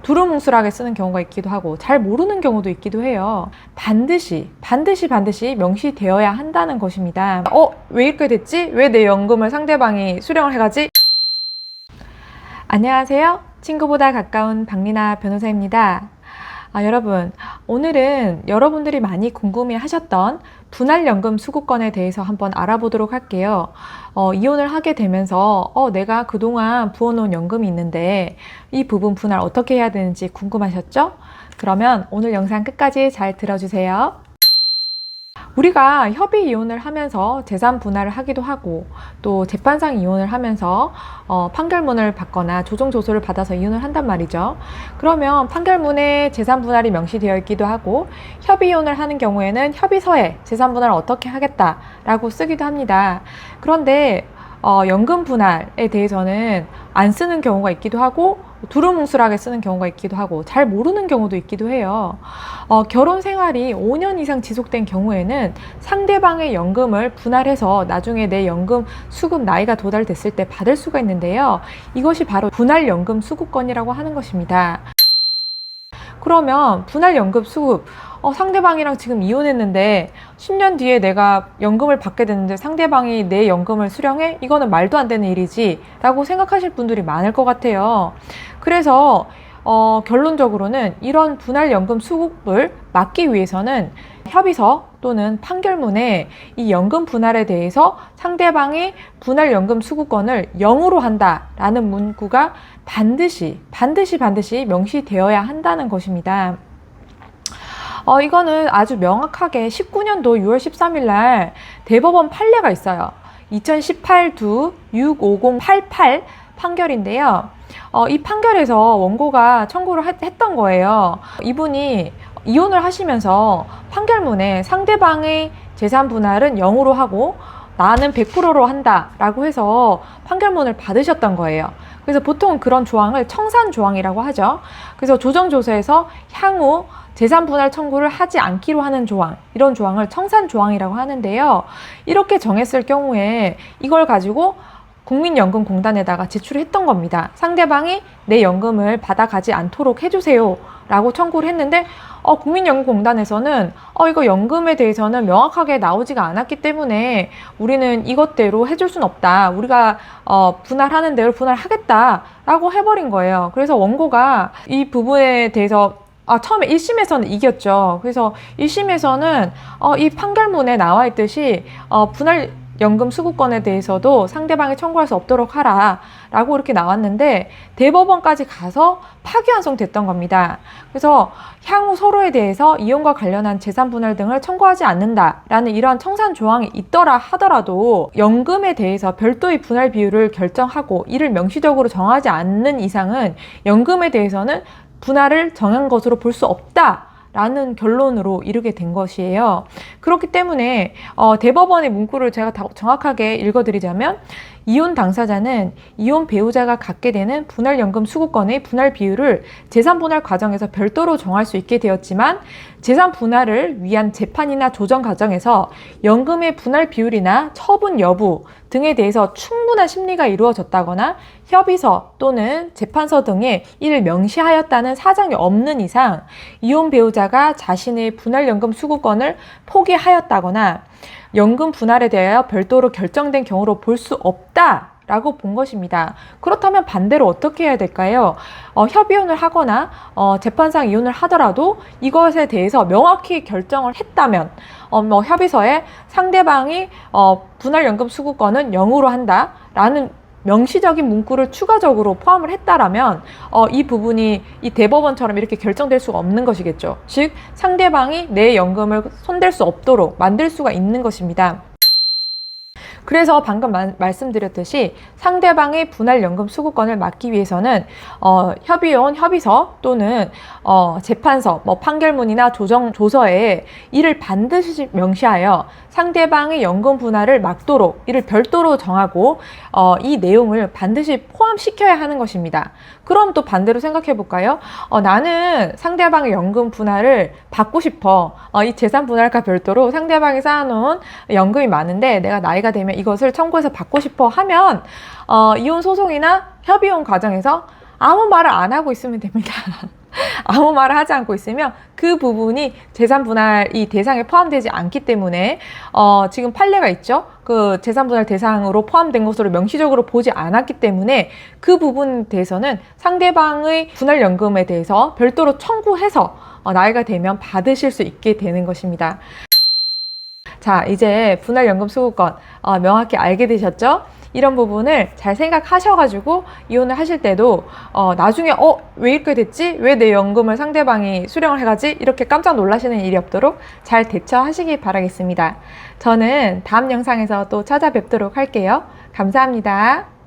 두루뭉술하게 쓰는 경우가 있기도 하고 잘 모르는 경우도 있기도 해요. 반드시 명시되어야 한다는 것입니다. 왜 이렇게 됐지? 왜 내 연금을 상대방이 수령을 해가지? 안녕하세요. 친구보다 가까운 박리나 변호사입니다. 여러분, 오늘은 여러분들이 많이 궁금해 하셨던 분할연금 수급권에 대해서 한번 알아보도록 할게요. 이혼을 하게 되면서 내가 그동안 부어놓은 연금이 있는데 이 부분 분할 어떻게 해야 되는지 궁금하셨죠? 그러면 오늘 영상 끝까지 잘 들어주세요. 우리가 협의 이혼을 하면서 재산 분할을 하기도 하고 또 재판상 이혼을 하면서 판결문을 받거나 조정조서를 받아서 이혼을 한단 말이죠. 그러면 판결문에 재산 분할이 명시되어 있기도 하고 협의 이혼을 하는 경우에는 협의서에 재산 분할을 어떻게 하겠다라고 쓰기도 합니다. 그런데 연금 분할에 대해서는 안 쓰는 경우가 있기도 하고 두루뭉술하게 쓰는 경우가 있기도 하고 잘 모르는 경우도 있기도 해요. 결혼 생활이 5년 이상 지속된 경우에는 상대방의 연금을 분할해서 나중에 내 연금 수급 나이가 도달됐을 때 받을 수가 있는데요. 이것이 바로 분할연금 수급권이라고 하는 것입니다. 그러면 분할연금 수급, 상대방이랑 지금 이혼했는데 10년 뒤에 내가 연금을 받게 됐는데 상대방이 내 연금을 수령해? 이거는 말도 안 되는 일이지 라고 생각하실 분들이 많을 것 같아요. 그래서 결론적으로는 이런 분할연금 수급을 막기 위해서는 협의서 또는 판결문에 이 연금 분할에 대해서 상대방이 분할연금 수급권을 0으로 한다라는 문구가 반드시 명시되어야 한다는 것입니다. 이거는 아주 명확하게 19년도 6월 13일 날 대법원 판례가 있어요. 2018두 65088 판결인데요. 이 판결에서 원고가 청구를 했던 거예요. 이분이 이혼을 하시면서 판결문에 상대방의 재산 분할은 0으로 하고 나는 100%로 한다라고 해서 판결문을 받으셨던 거예요. 그래서 보통 그런 조항을 청산 조항이라고 하죠. 그래서 조정조서에서 향후 재산 분할 청구를 하지 않기로 하는 조항, 이런 조항을 청산 조항이라고 하는데요. 이렇게 정했을 경우에 이걸 가지고 국민연금공단에다가 제출했던 겁니다. 상대방이 내 연금을 받아가지 않도록 해주세요 라고 청구를 했는데 국민연금공단에서는 이거 연금에 대해서는 명확하게 나오지가 않았기 때문에 우리는 이것대로 해줄 순 없다. 우리가 분할하는 대로 분할하겠다 라고 해버린 거예요. 그래서 원고가 이 부분에 대해서 처음에 1심에서는 이겼죠. 그래서 1심에서는 이 판결문에 나와 있듯이 분할 연금 수급권에 대해서도 상대방이 청구할 수 없도록 하라 라고 이렇게 나왔는데 대법원까지 가서 파기환송됐던 겁니다. 그래서 향후 서로에 대해서 이혼과 관련한 재산 분할 등을 청구하지 않는다라는 이러한 청산 조항이 있더라 하더라도 연금에 대해서 별도의 분할 비율을 결정하고 이를 명시적으로 정하지 않는 이상은 연금에 대해서는 분할을 정한 것으로 볼 수 없다 라는 결론으로 이르게 된 것이에요. 그렇기 때문에 대법원의 문구를 제가 다 정확하게 읽어드리자면 이혼 당사자는 이혼 배우자가 갖게 되는 분할연금 수급권의 분할 비율을 재산 분할 과정에서 별도로 정할 수 있게 되었지만 재산 분할을 위한 재판이나 조정 과정에서 연금의 분할 비율이나 처분 여부 등에 대해서 충분한 심리가 이루어졌다거나 협의서 또는 재판서 등에 이를 명시하였다는 사정이 없는 이상 이혼 배우자가 자신의 분할연금 수급권을 포기하였다거나 연금 분할에 대하여 별도로 결정된 경우로 볼 수 없다라고 본 것입니다. 그렇다면 반대로 어떻게 해야 될까요? 협의혼을 하거나 재판상 이혼을 하더라도 이것에 대해서 명확히 결정을 했다면 협의서에 상대방이 분할연금 수급권은 0으로 한다라는 명시적인 문구를 추가적으로 포함을 했다라면 이 부분이 이 대법원처럼 이렇게 결정될 수가 없는 것이겠죠. 즉 상대방이 내 연금을 손댈 수 없도록 만들 수가 있는 것입니다. 그래서 방금 말씀드렸듯이 상대방의 분할연금 수급권을 막기 위해서는 협의혼, 협의서 또는 재판서, 판결문이나 조정조서에 이를 반드시 명시하여 상대방의 연금 분할을 막도록 이를 별도로 정하고 이 내용을 반드시 포함시켜야 하는 것입니다. 그럼 또 반대로 생각해 볼까요? 나는 상대방의 연금 분할을 받고 싶어. 이 재산 분할과 별도로 상대방이 쌓아놓은 연금이 많은데 내가 나이가 되면 이것을 청구해서 받고 싶어 하면 이혼 소송이나 협의혼 과정에서 아무 말을 안 하고 있으면 됩니다. 아무 말을 하지 않고 있으면 그 부분이 재산분할이 대상에 포함되지 않기 때문에 지금 판례가 있죠. 그 재산분할 대상으로 포함된 것으로 명시적으로 보지 않았기 때문에 그 부분에 대해서는 상대방의 분할연금에 대해서 별도로 청구해서 나이가 되면 받으실 수 있게 되는 것입니다. 자, 이제 분할연금 수급권 명확히 알게 되셨죠? 이런 부분을 잘 생각하셔가지고 이혼을 하실 때도 나중에 왜 이렇게 됐지? 왜 내 연금을 상대방이 수령을 해가지? 이렇게 깜짝 놀라시는 일이 없도록 잘 대처하시기 바라겠습니다. 저는 다음 영상에서 또 찾아뵙도록 할게요. 감사합니다.